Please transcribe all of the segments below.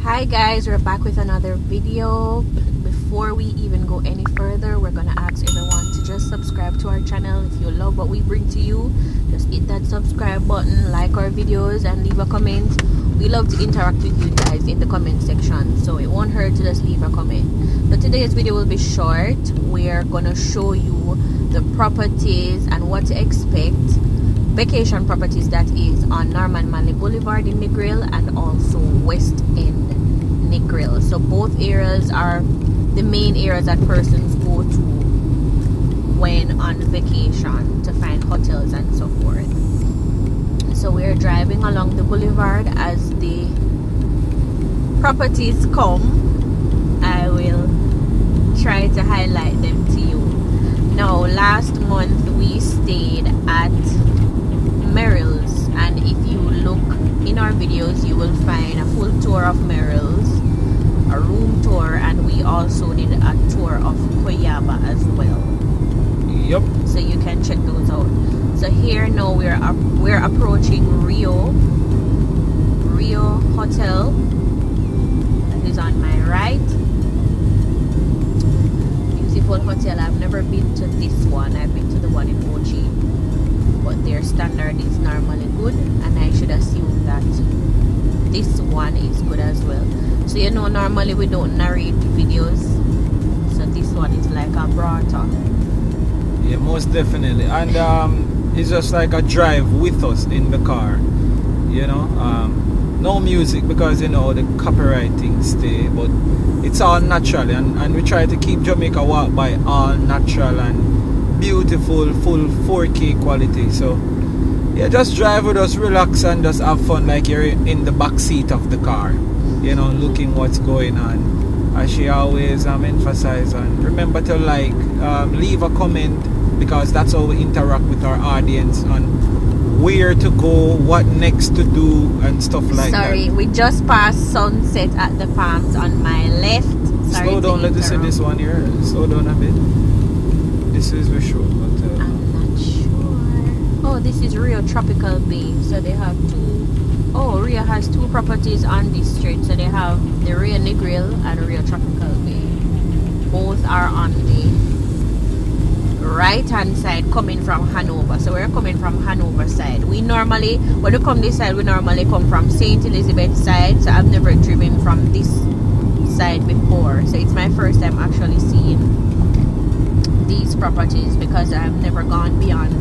Hi guys, we're back with another video. Before we even go any further, we're gonna ask everyone to just subscribe to our channel. If you love what we bring to you, just hit that subscribe button, like our videos, and leave a comment. We love to interact with you guys in the comment section, so it won't hurt to just leave a comment. But today's video will be short. We're gonna show you the properties and what to expect, vacation properties that is on Norman Manley Boulevard in Negril and also West End Negril. So both areas are the main areas that persons go to when on vacation to find hotels and so forth. So we're driving along the boulevard. As the properties come, I will try to highlight them to you. Now, last month we stayed at Negril, and if you look in our videos you will find a full tour of Negril, a room tour, and we also did a tour of Koyaba as well. Yep. So you can check those out. So here now we're approaching Rio Hotel. That is on my right. Beautiful hotel. I've never been to this one. I've been to the one in Ochi, but their standard is normally good, and I should assume that this one is good as well. So you know, normally we don't narrate videos, so this one is like a broader. Yeah, most definitely. And it's just like a drive with us in the car, you know. No music because, you know, the copyright things stay, but it's all natural, and we try to keep Jamaica walk by all natural and beautiful, full 4K quality. So yeah, just drive with us, relax, and just have fun like you're in the back seat of the car, you know, looking what's going on. As she always emphasize, and remember to like, leave a comment, because that's how we interact with our audience on where to go, what next to do, and stuff like that. Sorry, we just passed sunset at the Palms on my left. Sorry, slow down, let us see this one here. Slow down a bit. This is the show, but I'm not sure. Oh, this is Rio Tropical Bay. So they have two. Oh, Rio has two properties on this street. So they have the Rio Negril and Rio Tropical Bay. Both are on the right hand side coming from Hanover. So we're coming from Hanover side. We normally, when we come this side, we normally come from St. Elizabeth side. So I've never driven from this side before. So it's my first time actually seeing these properties, because I've never gone beyond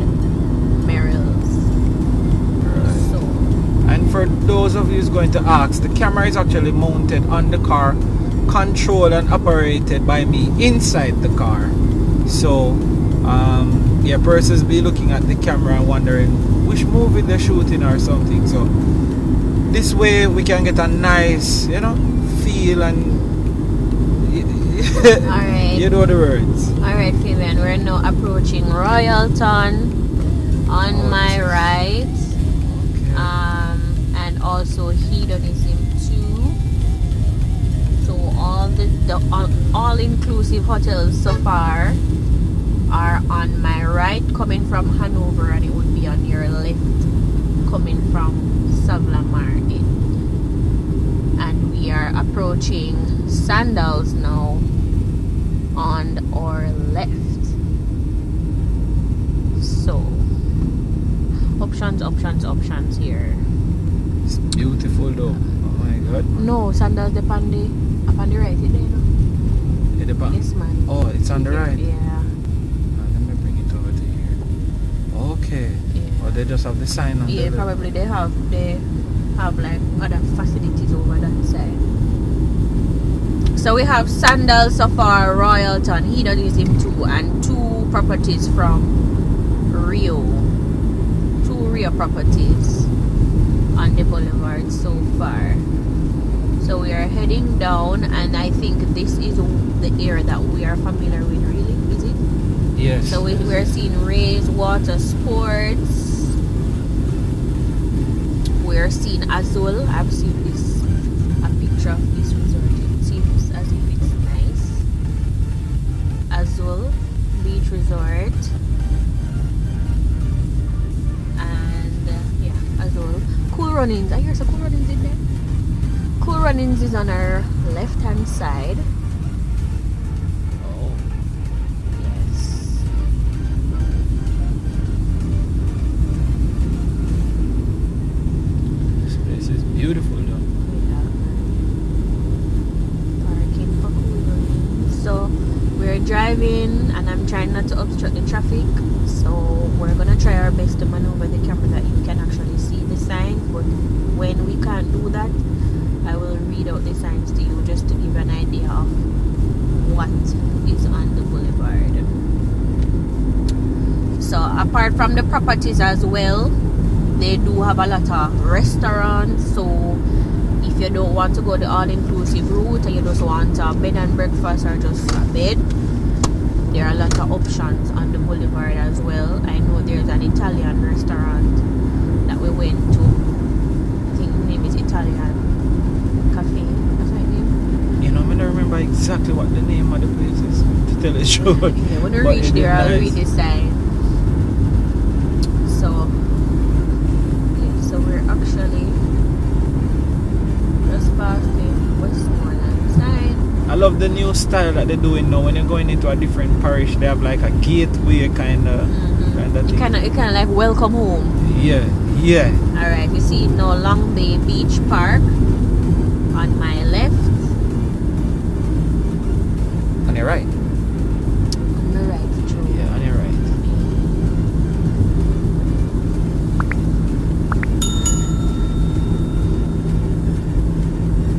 Merrill's. right. So, and for those of you who's going to ask, the camera is actually mounted on the car, controlled and operated by me inside the car. So yeah, persons be looking at the camera and wondering which movie they're shooting or something. So this way we can get a nice, you know, feel, and alright. You know the words. Alright, Fabian, we're now approaching Royalton on my right. Okay. And also Hedonism 2. So all the all-inclusive hotels so far are on my right coming from Hanover, and it would be on your left coming from Savlamar. And we are approaching Sandals now on our left. So options here. It's beautiful though. Oh my god. No, Sandals upon the right, is it there? At the back? Yes, man. Oh, it's on the right. Yeah. Let me bring it over to here. Okay. Yeah. Or they just have the sign on Yeah, the probably they have like other facilities over that side. So we have Sandals so far, Royalton, Hedonism 2, and two properties from Rio. Two Rio properties on the boulevard so far. So we are heading down, and I think this is the area that we are familiar with, really, is it? Yes. So we're seeing Rays Water Sports. We're seeing Azul. I've seen a picture of this resort. It seems as if it's nice. Azul Beach Resort. And yeah, Azul. Cool Runnings. I hear some Cool Runnings in there. Runnings is on our left hand side. Oh. Yes. This place is beautiful though. Yeah. Parking for Cool Runnings. So we're driving and I'm trying not to obstruct the traffic. So we're gonna try our best to maneuver the camera that you can actually see the signs, but when we can't do that, I will read out the signs to you just to give you an idea of what is on the boulevard. So apart from the properties as well, they do have a lot of restaurants. So if you don't want to go the all-inclusive route and you just want a bed and breakfast or just a bed, there are a lot of options on the boulevard as well. I know there's an Italian restaurant that we went to. I think the name is Italian Cafe. That's my name. You know, I don't remember exactly what the name of the place is, to tell the truth. Yeah, when we But reach it there, is I'll nice. read the sign. So, yeah, so we're actually just past the Westmoreland sign. I love the new style that they're doing now. When you're going into a different parish, they have like a gateway kind of It thing. kind of like welcome home. Yeah, yeah. All right, you see now Long Bay Beach Park on my left. On your right. On the right, true. Yeah, on your right.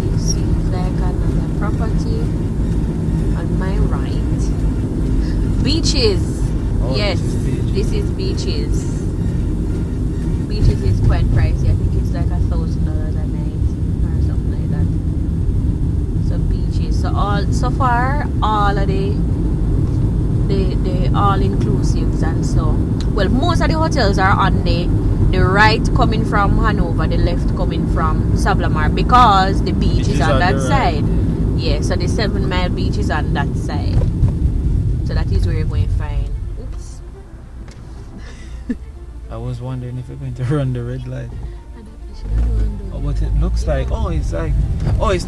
This seems like another property on my right. Beaches. Oh, Yes, this is beach. this is Beaches. Beaches is quite pricey. I think it's like $1,000 a night or something like that. So Beaches. So far all of the all inclusives and so. Well, most of the hotels are on the right coming from Hanover, the left coming from Savlamar, because the beach is on that the side. right. Yeah, so the 7 Mile Beach is on that side. So that is where you're going to find. Oops. I was wondering if you're going to run the red light. I should have done Oh, but it looks like, it's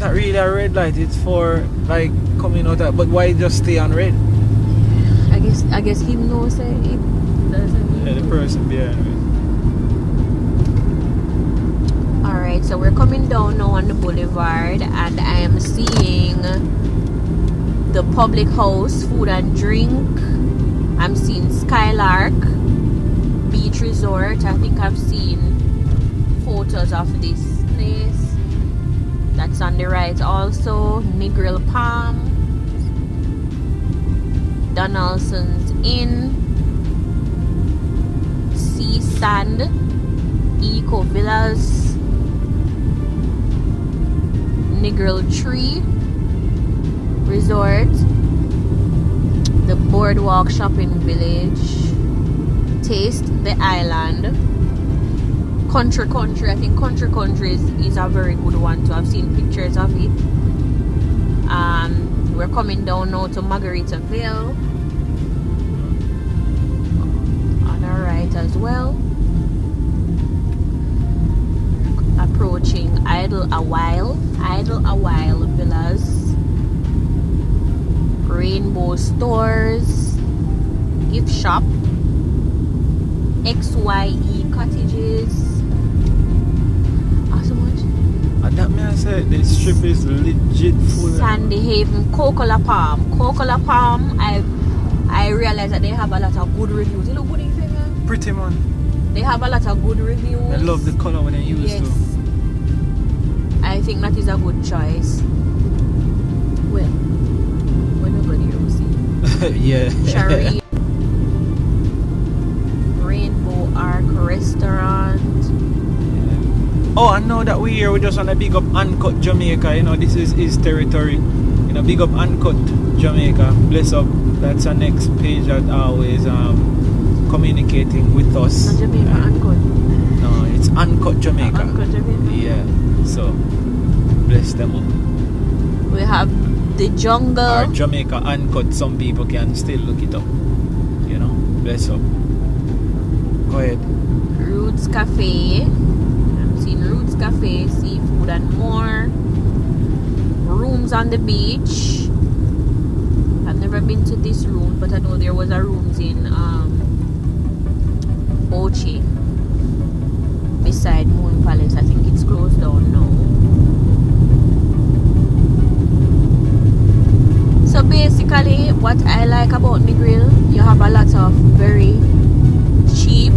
not really a red light. It's for like coming out. But why just stay on red? I guess he knows it doesn't. Yeah, the person behind me. Alright, so we're coming down now on the boulevard and I am seeing the public house, food and drink. I'm seeing Skylark Beach Resort. I think I've seen photos of this place. That's on the right also. Negril Palm, Donaldson's Inn, Sea Sand, Eco Villas, Negril Tree Resort, the Boardwalk Shopping Village, Taste the Island, Country. I think Country is a very good one too. I've seen pictures of it. We're coming down now to Margaritaville on our right as well. Approaching Idle a While Villas, Rainbow Stores, Gift Shop, XYE Cottages. So much. And that man said the strip is legit full. Sandy Haven, Cocola Palm. I realized that they have a lot of good reviews. You look good in there. Pretty man. They have a lot of good reviews. I love the color when they used Yes. to. I think that is a good choice. Well, when nobody will see. Yeah. Cherry. Rainbow Arc Restaurant. Oh, I know that we here. We just want to big up Uncut Jamaica. You know, this is his territory. You know, big up Uncut Jamaica. Bless up. That's our next page that always communicating with us. Not Jamaica, Uncut. No, it's Uncut Jamaica. Uncut Jamaica. Yeah. So bless them up. We have the Jungle. Or Jamaica Uncut. Some people can still look it up. You know, bless up. Go ahead. Roots Cafe. I'm seeing Roots Cafe, seafood and more. rooms on the beach. I've never been to this room, but I know there was a rooms in Ochi beside Moon Palace. I think it's closed down now. So basically, what I like about Negril, you have a lot of very cheap,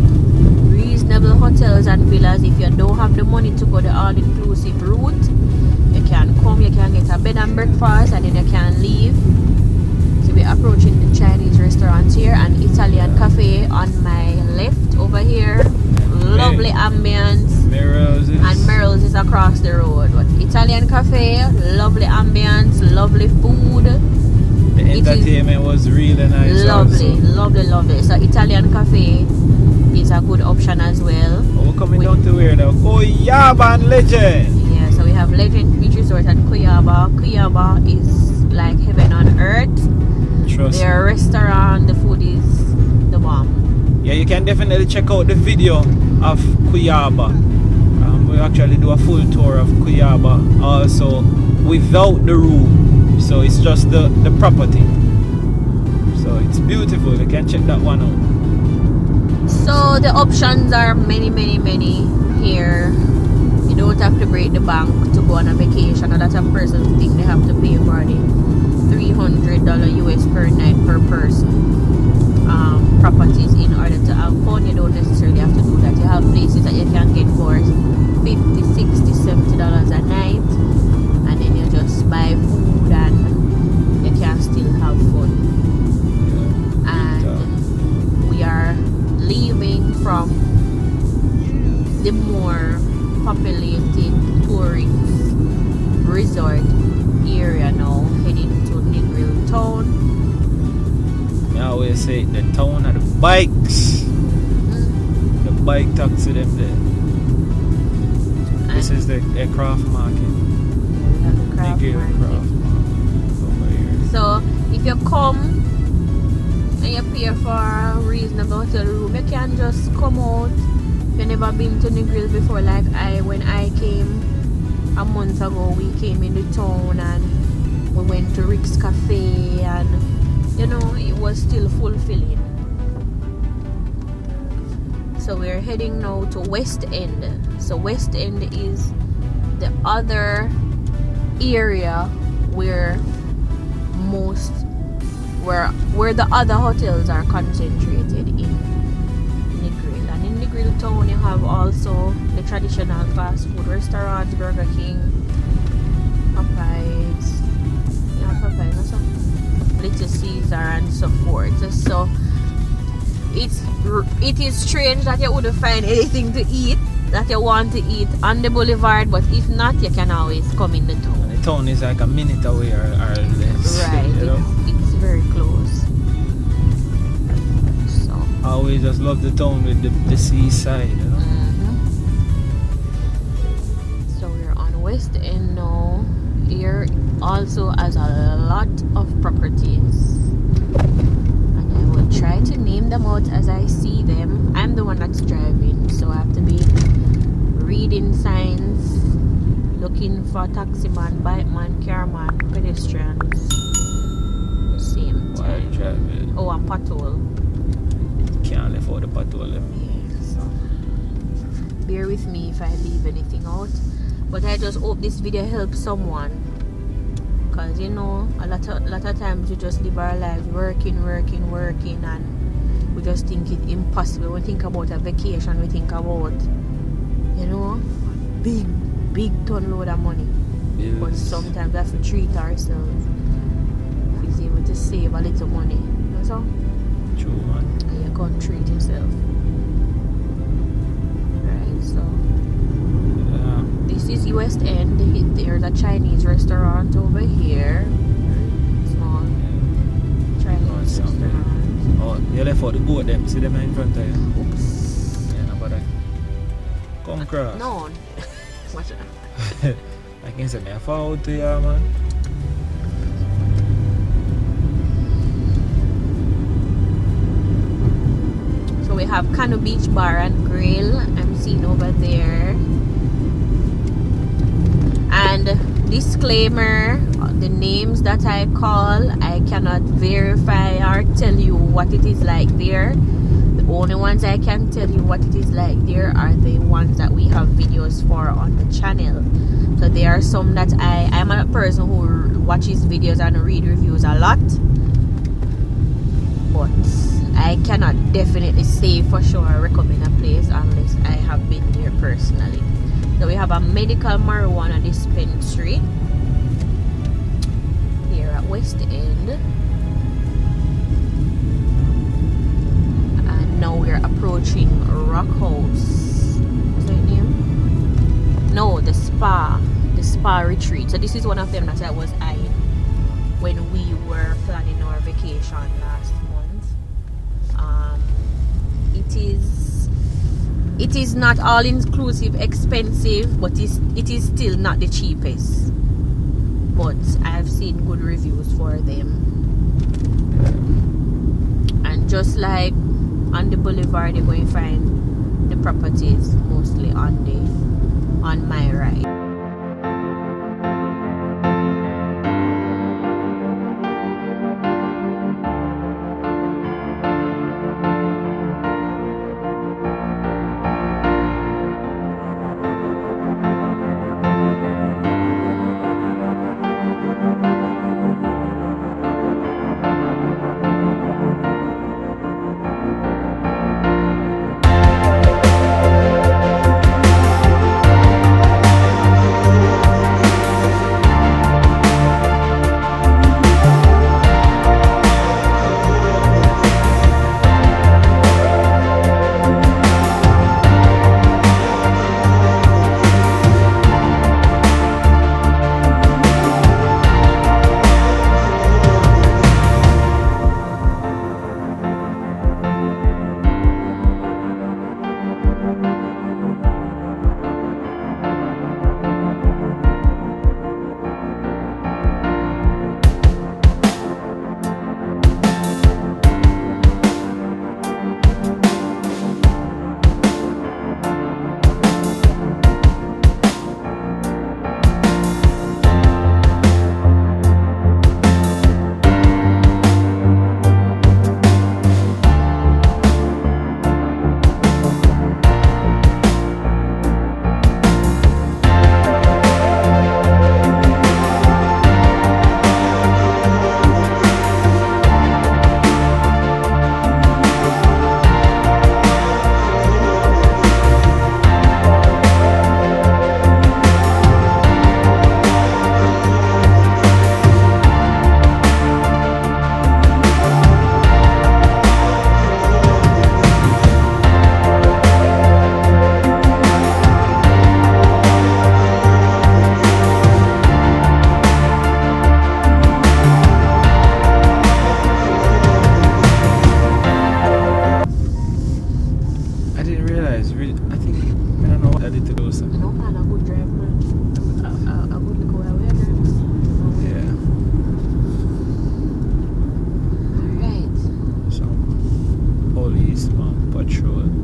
reasonable hotels and villas. If you don't have the money to go the all-inclusive route, you can come, you can get a bed and breakfast, and then you can leave. So we're approaching the Chinese restaurant here and Italian cafe on my left over here. Lovely ambience. And Merrill's is across the road. But Italian cafe, lovely ambience, lovely food. The entertainment was really nice. Lovely, also. lovely. So Italian cafe is a good option as well. Oh, we're coming down to where now? Cuyaba and Legend. Yeah, so we have Legend Beach Resort at Cuyaba. Cuyaba is like heaven on earth. Trust Their restaurant, the food is the bomb. Yeah, you can definitely check out the video of Cuyaba. We actually do a full tour of Cuyaba also without the room. So it's just the property. So it's beautiful. You can check that one out. So the options are many here. You don't have to break the bank to go on a vacation. A lot of persons think they have to pay for the $300 US per night per person properties in order to have fun. You don't necessarily have to do that. You have places that you can get for $50, $60, $70 a night, and then you just buy food and you can still have fun. And we are leaving from the more populated tourist resort area now, heading to Negril town. I always say the town of the bikes. The bike taxi them there. This is the aircraft market. Negril craft market over here. So if you come and you pay for a reasonable hotel room, you can just come out. If you've never been to Negril before, like when I came a month ago, we came in the town and we went to Rick's Cafe, and you know, it was still fulfilling. So we're heading now to West End. So West End is the other area where the other hotels are concentrated in Negril. And in Negril town you have also the traditional fast food restaurants, Burger King, Popeyes, Little Caesar and so forth. So it is strange that you wouldn't find anything to eat that you want to eat on the boulevard, but if not, you can always come in the town. The town is like a minute away or less. Right, you know? it's very close. So I always just love the town with the seaside, you know. So we're on West End now. Here also has a lot of properties, and I will try to name them out as I see them. I'm the one that's driving, so I have to be reading signs, looking for taximan, bikeman, carman, pedestrians. Same time. Why are you driving? Oh, and patrol. Can't live out the patrol. Yeah, so bear with me if I leave anything out. But I just hope this video helps someone, because you know, a lot of times we just live our lives working, and we just think it's impossible. When we think about a vacation, we think about, you know, big ton load of money. Yes. But sometimes we have to treat ourselves. If we're able to save a little money, you know, so True, man. and you can't treat yourself. Right, so this is West End. There's a Chinese restaurant over here. Small Chinese restaurant. Oh, you left out the boat them. See them in front of you. Oops. Yeah, no bother. Come across. No. Watch it. I can say me a forward to you, man. So we have Cano Beach Bar and Grill. I'm seeing over there. And Disclaimer, the names that I call, I cannot verify or tell you what it is like there. The only ones I can tell you what it is like there are the ones that we have videos for on the channel. So there are some that I'm a person who watches videos and read reviews a lot, but I cannot definitely say for sure I recommend a place unless I have been there personally. So we have a medical marijuana dispensary here at West End, and now we're approaching Rock House. What's that name? No, the spa retreat. So this is one of them that I was eyeing when we were planning our vacation last month. It is not all inclusive expensive, but it is still not the cheapest. But I've seen good reviews for them. And just like on the Boulevard, you're going to find the properties mostly on my right.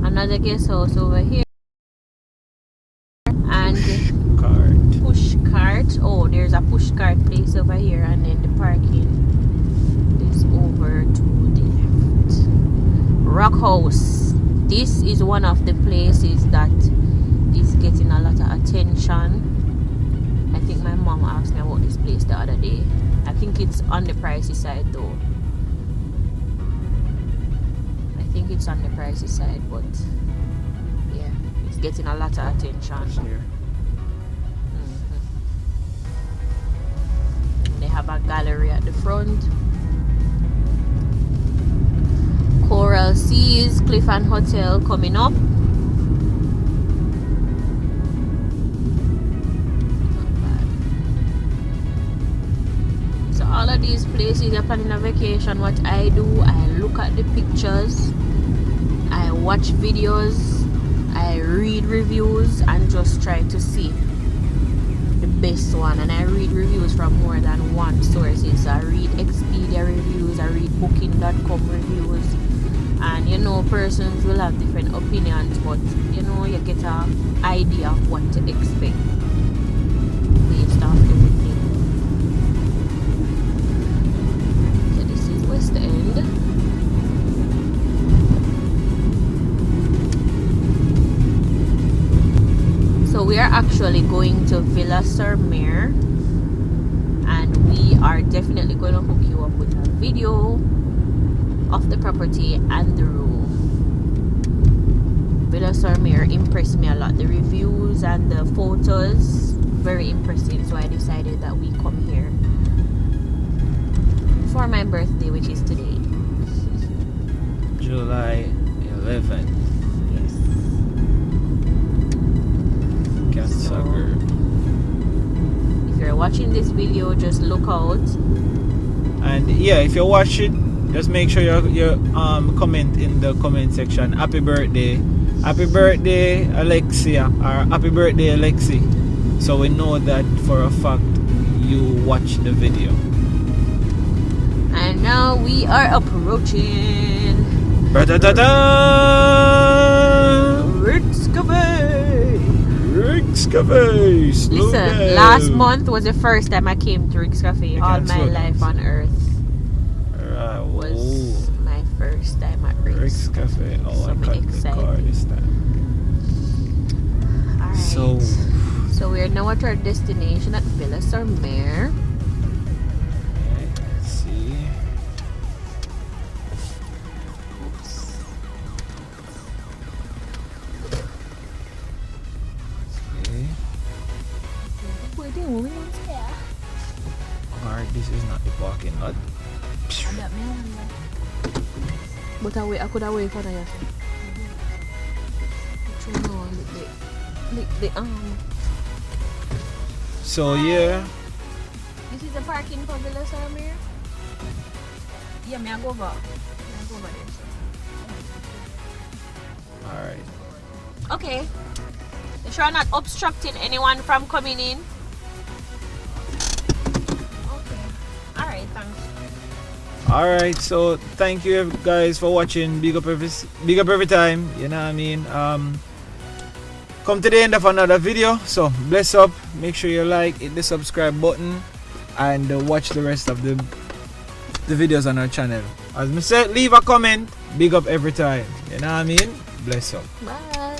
Another guest house over here, and push cart. Oh, there's a push cart place over here, and then the parking is over to the left. Rock House. This is one of the places that is getting a lot of attention. I think my mom asked me about this place the other day. I think it's on the pricey side though. I think it's on the pricey side, but yeah, it's getting a lot of attention. They have a gallery at the front. Coral Seas, Cliff and Hotel coming up. So all of these places, you're planning a vacation, what I do, I look at the pictures, I watch videos, I read reviews, and just try to see the best one. And I read reviews from more than one sources. I read Expedia reviews, I read booking.com reviews, and you know, persons will have different opinions, but you know, you get an idea of what to expect based off the actually going to Villa Sur Mer, and we are definitely going to hook you up with a video of the property and the room. Villa Sur Mer impressed me a lot. The reviews and the photos, very impressive. So I decided that we come here for my birthday, which is today. July 11th. Yes. Cancer girl. If you're watching this video, just look out. And yeah, if you watch it, just make sure you comment in the comment section. Happy birthday Alexia, or happy birthday Alexi, so we know that for a fact you watched the video. And now we are approaching Rick's Cafe. Listen, last month was the first time I came to Rick's Cafe. All my life on earth was my first time at Rick's Cafe. Oh, so I got the car this time. Alright. So we are now at our destination at Villa Sur Mer. Let's see. Alright, this is not the parking lot. But I could have waited for that. So yeah. This is the parking for Villa Sur Mer? Yeah, may I go over? there. Alright. Okay. You sure not obstructing anyone from coming in? Okay. Alright, thanks. Alright, so thank you guys for watching. Big up every time, you know what I mean? Come to the end of another video, so bless up. Make sure you like, hit the subscribe button, and watch the rest of the videos on our channel. As I said, leave a comment. Big up every time, you know what I mean? Bless up. Bye.